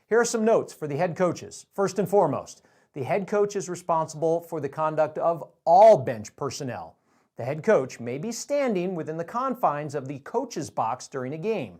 Here are some notes for the head coaches. First and foremost, the head coach is responsible for the conduct of all bench personnel. The head coach may be standing within the confines of the coach's box during a game.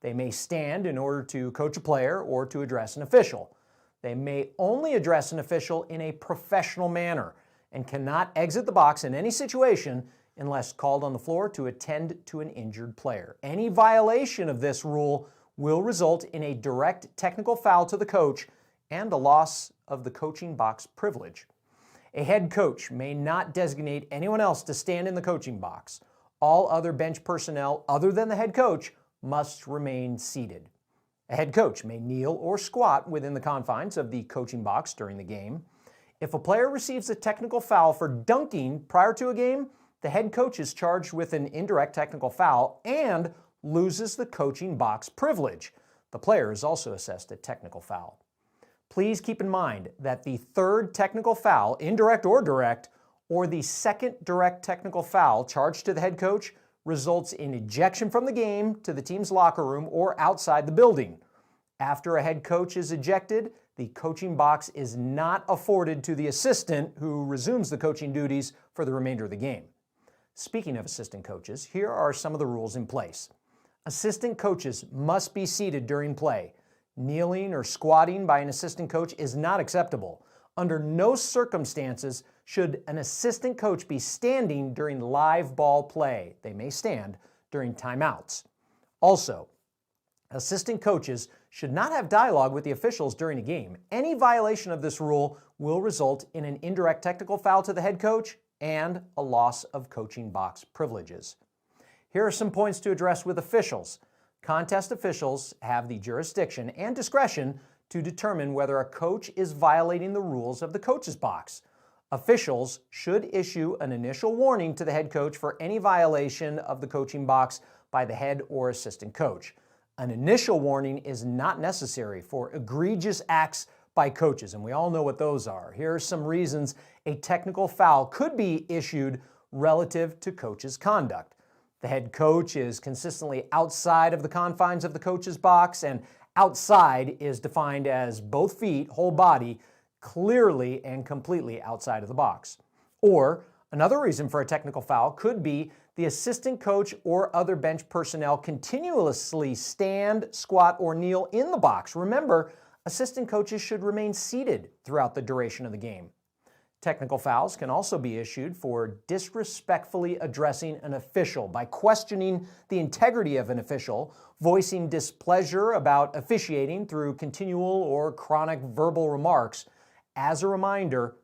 They may stand in order to coach a player or to address an official. They may only address an official in a professional manner and cannot exit the box in any situation unless called on the floor to attend to an injured player. Any violation of this rule will result in a direct technical foul to the coach and a loss of the coaching box privilege. A head coach may not designate anyone else to stand in the coaching box. All other bench personnel other than the head coach must remain seated. A head coach may kneel or squat within the confines of the coaching box during the game. If a player receives a technical foul for dunking prior to a game, the head coach is charged with an indirect technical foul and loses the coaching box privilege. The player is also assessed a technical foul. Please keep in mind that the third technical foul, indirect or direct, or the second direct technical foul charged to the head coach results in ejection from the game to the team's locker room or outside the building. After a head coach is ejected, the coaching box is not afforded to the assistant who resumes the coaching duties for the remainder of the game. Speaking of assistant coaches, here are some of the rules in place. Assistant coaches must be seated during play. Kneeling or squatting by an assistant coach is not acceptable. Under no circumstances should an assistant coach be standing during live ball play. They may stand during timeouts. Also, assistant coaches should not have dialogue with the officials during a game. Any violation of this rule will result in an indirect technical foul to the head coach and a loss of coaching box privileges. Here are some points to address with officials. Contest officials have the jurisdiction and discretion to determine whether a coach is violating the rules of the coach's box. Officials should issue an initial warning to the head coach for any violation of the coaching box by the head or assistant coach. An initial warning is not necessary for egregious acts by coaches, and we all know what those are. Here are some reasons a technical foul could be issued relative to coach's conduct. The head coach is consistently outside of the confines of the coach's box, and outside is defined as both feet, whole body, clearly and completely outside of the box. Or another reason for a technical foul could be the assistant coach or other bench personnel continuously stand, squat, or kneel in the box. Remember, assistant coaches should remain seated throughout the duration of the game. Technical fouls can also be issued for disrespectfully addressing an official by questioning the integrity of an official, voicing displeasure about officiating through continual or chronic verbal remarks. As a reminder,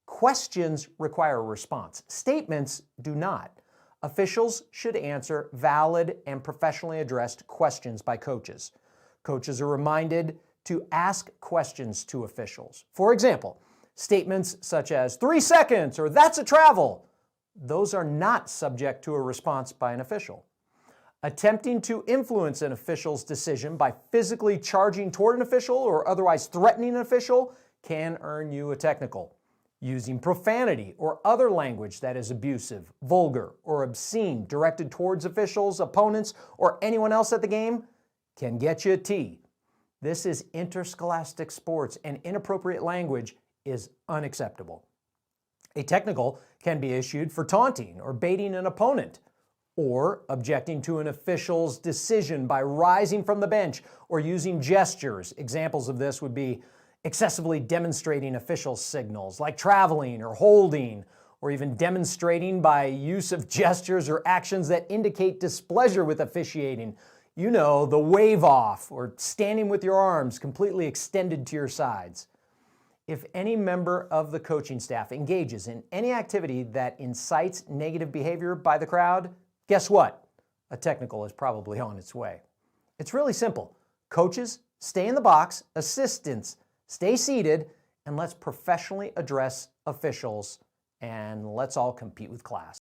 questions require a response. Statements do not. Officials should answer valid and professionally addressed questions by coaches. Coaches are reminded to ask questions to officials. For example, statements such as 3 seconds or that's a travel, those are not subject to a response by an official. Attempting to influence an official's decision by physically charging toward an official or otherwise threatening an official can earn you a technical. Using profanity or other language that is abusive, vulgar, or obscene directed towards officials, opponents, or anyone else at the game can get you a T. This is interscholastic sports, and inappropriate language is unacceptable. A technical can be issued for taunting or baiting an opponent, or objecting to an official's decision by rising from the bench or using gestures. Examples of this would be excessively demonstrating official signals like traveling or holding, or even demonstrating by use of gestures or actions that indicate displeasure with officiating. You know, the wave off or standing with your arms completely extended to your sides. If any member of the coaching staff engages in any activity that incites negative behavior by the crowd, guess what? A technical is probably on its way. It's really simple. Coaches, stay in the box. Assistants, stay seated. And let's professionally address officials, and let's all compete with class.